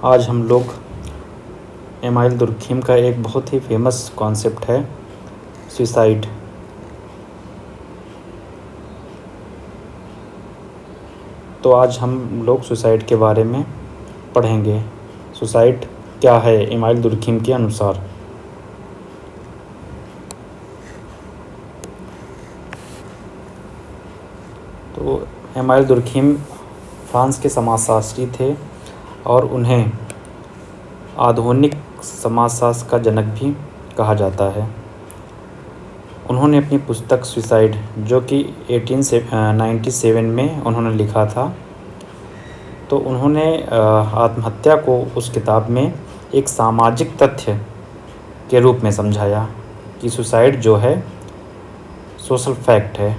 आज हम लोग एमाइल दुर्खिम का एक बहुत ही फेमस कॉन्सेप्ट है सुसाइड। तो आज हम लोग सुसाइड के बारे में पढ़ेंगे। सुसाइड क्या है एमाइल दुर्खिम के अनुसार। तो एमाइल दुर्खिम फ्रांस के समाजशास्त्री थे और उन्हें आधुनिक समाजशास्त्र का जनक भी कहा जाता है। उन्होंने अपनी पुस्तक सुसाइड, जो कि 1897 में उन्होंने लिखा था, तो उन्होंने आत्महत्या को उस किताब में एक सामाजिक तथ्य के रूप में समझाया कि सुसाइड जो है सोशल फैक्ट है।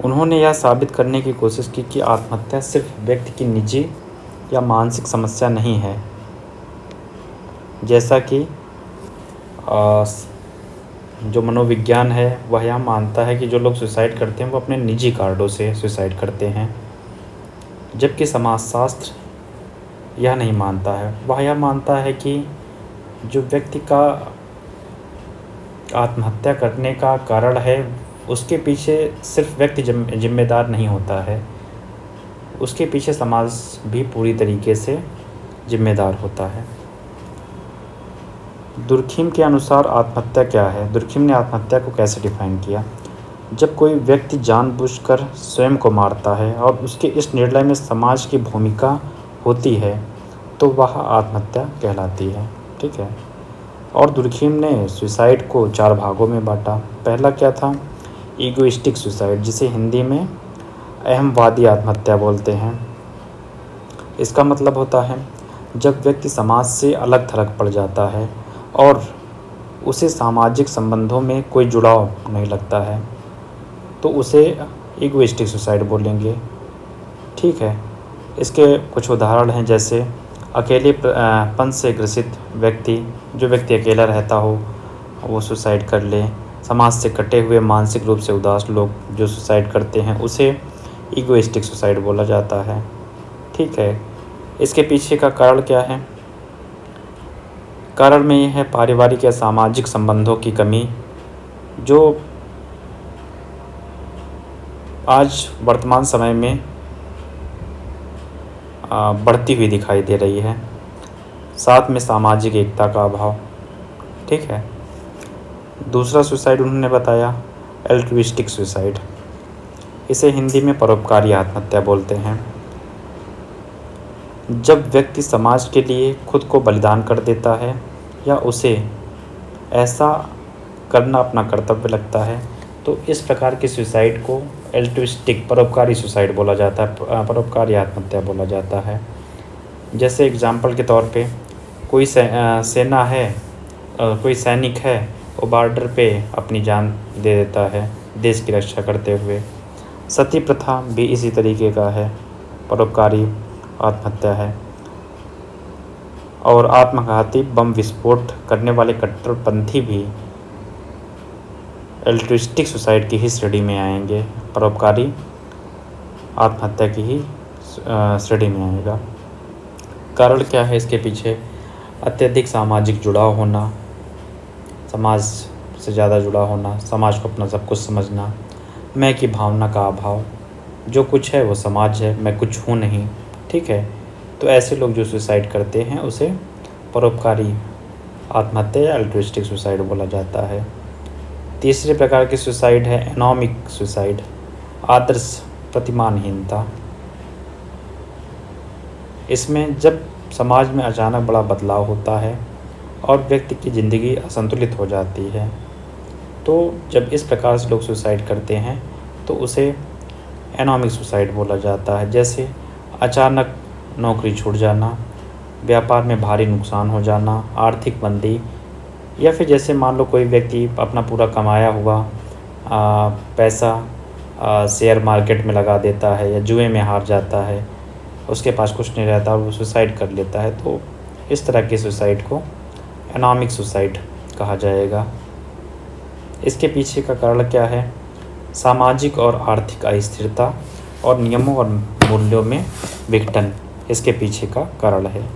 उन्होंने यह साबित करने की कोशिश की कि आत्महत्या सिर्फ व्यक्ति की निजी या मानसिक समस्या नहीं है, जैसा कि जो मनोविज्ञान है वह यह मानता है कि जो लोग सुसाइड करते हैं वो अपने निजी कारणों से सुसाइड करते हैं, जबकि समाजशास्त्र यह नहीं मानता है। वह यह मानता है कि जो व्यक्ति का आत्महत्या करने का कारण है उसके पीछे सिर्फ व्यक्ति जिम्मेदार नहीं होता है, उसके पीछे समाज भी पूरी तरीके से जिम्मेदार होता है। दुर्खिम के अनुसार आत्महत्या क्या है। दुर्खिम ने आत्महत्या को कैसे डिफाइन किया। जब कोई व्यक्ति जानबूझकर स्वयं को मारता है और उसके इस निर्णय में समाज की भूमिका होती है तो वह आत्महत्या कहलाती है। ठीक है। और दुर्खिम ने सुसाइड को 4 भागों में बांटा। पहला क्या था, ईगोइस्टिक सुसाइड, जिसे हिंदी में अहमवादी आत्महत्या बोलते हैं। इसका मतलब होता है जब व्यक्ति समाज से अलग थलग पड़ जाता है और उसे सामाजिक संबंधों में कोई जुड़ाव नहीं लगता है, तो उसे ईगोइस्टिक सुसाइड बोलेंगे। ठीक है। इसके कुछ उदाहरण हैं, जैसे अकेलेपन से ग्रसित व्यक्ति, जो व्यक्ति अकेला रहता हो वो सुसाइड कर ले। समाज से कटे हुए मानसिक रूप से उदास लोग जो सुसाइड करते हैं उसे ईगोइस्टिक सुसाइड बोला जाता है। ठीक है। इसके पीछे का कारण क्या है। कारण में यह है पारिवारिक या सामाजिक संबंधों की कमी, जो आज वर्तमान समय में बढ़ती हुई दिखाई दे रही है। साथ में सामाजिक एकता का अभाव। ठीक है। दूसरा सुसाइड उन्होंने बताया एल्ट्रुइस्टिक सुसाइड। इसे हिंदी में परोपकारी आत्महत्या बोलते हैं। जब व्यक्ति समाज के लिए खुद को बलिदान कर देता है या उसे ऐसा करना अपना कर्तव्य लगता है, तो इस प्रकार की सुसाइड को एल्ट्रुइस्टिक परोपकारी सुसाइड बोला जाता है, परोपकारी आत्महत्या बोला जाता है। जैसे एग्जाम्पल के तौर पे कोई सेना है, कोई सैनिक है, वो बॉर्डर पे अपनी जान दे देता है देश की रक्षा करते हुए। सती प्रथा भी इसी तरीके का है, परोपकारी आत्महत्या है। और आत्मघाती बम विस्फोट करने वाले कट्टरपंथी भी एल्ट्रुइस्टिक सुसाइड की ही श्रेणी में आएंगे, परोपकारी आत्महत्या की ही श्रेणी में आएगा। कारण क्या है इसके पीछे। अत्यधिक सामाजिक जुड़ाव होना, समाज से ज़्यादा जुड़ा होना, समाज को अपना सब कुछ समझना, मैं की भावना का अभाव, जो कुछ है वो समाज है, मैं कुछ हूँ नहीं। ठीक है। तो ऐसे लोग जो सुसाइड करते हैं उसे परोपकारी आत्महत्या या अल्ट्रुइस्टिक सुसाइड बोला जाता है। तीसरे प्रकार की सुसाइड है एनॉमिक सुसाइड, आदर्श प्रतिमानहीनता। इसमें जब समाज में अचानक बड़ा बदलाव होता है और व्यक्ति की ज़िंदगी असंतुलित हो जाती है, तो जब इस प्रकार से लोग सुसाइड करते हैं तो उसे एनॉमिक सुसाइड बोला जाता है। जैसे अचानक नौकरी छूट जाना, व्यापार में भारी नुकसान हो जाना, आर्थिक मंदी, या फिर जैसे मान लो कोई व्यक्ति अपना पूरा कमाया हुआ पैसा शेयर मार्केट में लगा देता है या जुए में हार जाता है, उसके पास कुछ नहीं रहता और वो सुसाइड कर लेता है, तो इस तरह की सुसाइड को एनॉमिक सुसाइड कहा जाएगा। इसके पीछे का कारण क्या है। सामाजिक और आर्थिक अस्थिरता और नियमों और मूल्यों में विघटन इसके पीछे का कारण है।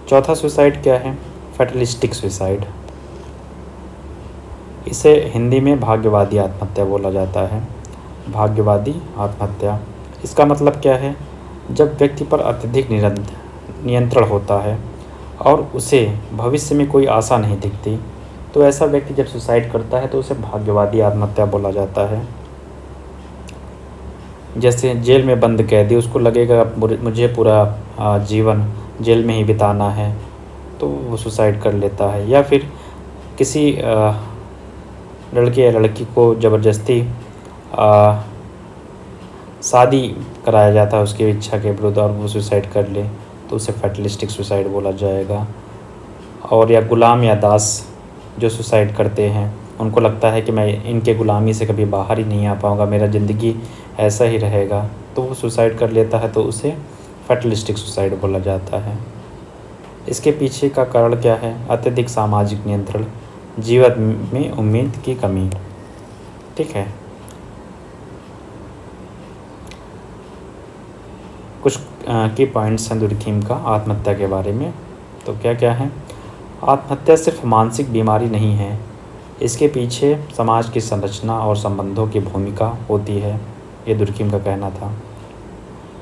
चौथा सुसाइड क्या है? Fatalistic suicide. इसे हिंदी में भाग्यवादी आत्महत्या बोला जाता है। भाग्यवादी आत्महत्या, इसका मतलब क्या है? जब व्यक्ति पर अत्यधिक नियंत्रण होता है और उसे भविष्य में कोई आशा नहीं दिखती, तो ऐसा व्यक्ति जब सुसाइड करता है तो उसे भाग्यवादी आत्महत्या बोला जाता है। जैसे जेल में बंद कैदी, उसको लगेगा मुझे पूरा जीवन जेल में ही बिताना है, तो वो सुसाइड कर लेता है। या फिर किसी लड़के या लड़की को ज़बरदस्ती शादी कराया जाता है उसकी इच्छा के विरुद्ध और वो सुसाइड कर ले, तो उसे फैटलिस्टिक सुसाइड बोला जाएगा। और या गुलाम या दास जो सुसाइड करते हैं, उनको लगता है कि मैं इनके ग़ुलामी से कभी बाहर ही नहीं आ पाऊँगा, मेरा ज़िंदगी ऐसा ही रहेगा, तो वो सुसाइड कर लेता है, तो उसे फैटलिस्टिक सुसाइड बोला जाता है। इसके पीछे का कारण क्या है? अत्यधिक सामाजिक नियंत्रण, जीवन में उम्मीद की कमी। ठीक है, कुछ की पॉइंट्स हैं दुर्खिम का आत्महत्या के बारे में। तो क्या क्या है? आत्महत्या सिर्फ मानसिक बीमारी नहीं है, इसके पीछे समाज की संरचना और संबंधों की भूमिका होती है, ये दुर्खिम का कहना था।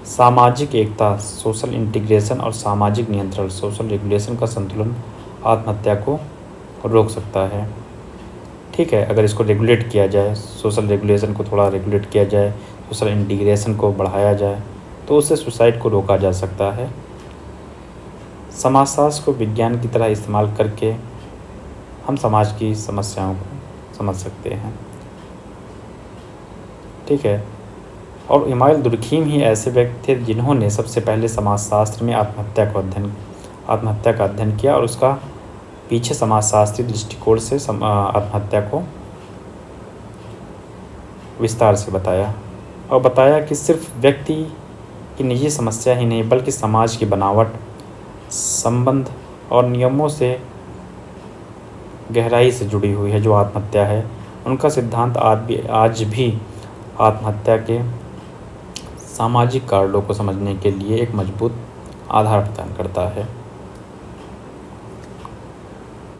सामाजिक एकता, सोशल इंटीग्रेशन और सामाजिक नियंत्रण, सोशल रेगुलेशन का संतुलन आत्महत्या को रोक सकता है। ठीक है, अगर इसको रेगुलेट किया जाए, सोशल रेगुलेशन को थोड़ा रेगुलेट किया जाए, सोशल इंटीग्रेशन को बढ़ाया जाए, तो उससे सुसाइड को रोका जा सकता है। समाजशास्त्र को विज्ञान की तरह इस्तेमाल करके हम समाज की समस्याओं को समझ सकते हैं। ठीक है, और इमानुएल दुर्खिम ही ऐसे व्यक्ति थे जिन्होंने सबसे पहले समाजशास्त्र में आत्महत्या का अध्ययन किया और उसका पीछे समाजशास्त्रीय दृष्टिकोण से आत्महत्या को विस्तार से बताया, और बताया कि सिर्फ व्यक्ति की निजी समस्या ही नहीं बल्कि समाज की बनावट, संबंध और नियमों से गहराई से जुड़ी हुई है जो आत्महत्या है। उनका सिद्धांत आज भी आत्महत्या के सामाजिक कारणों को समझने के लिए एक मजबूत आधार प्रदान करता है।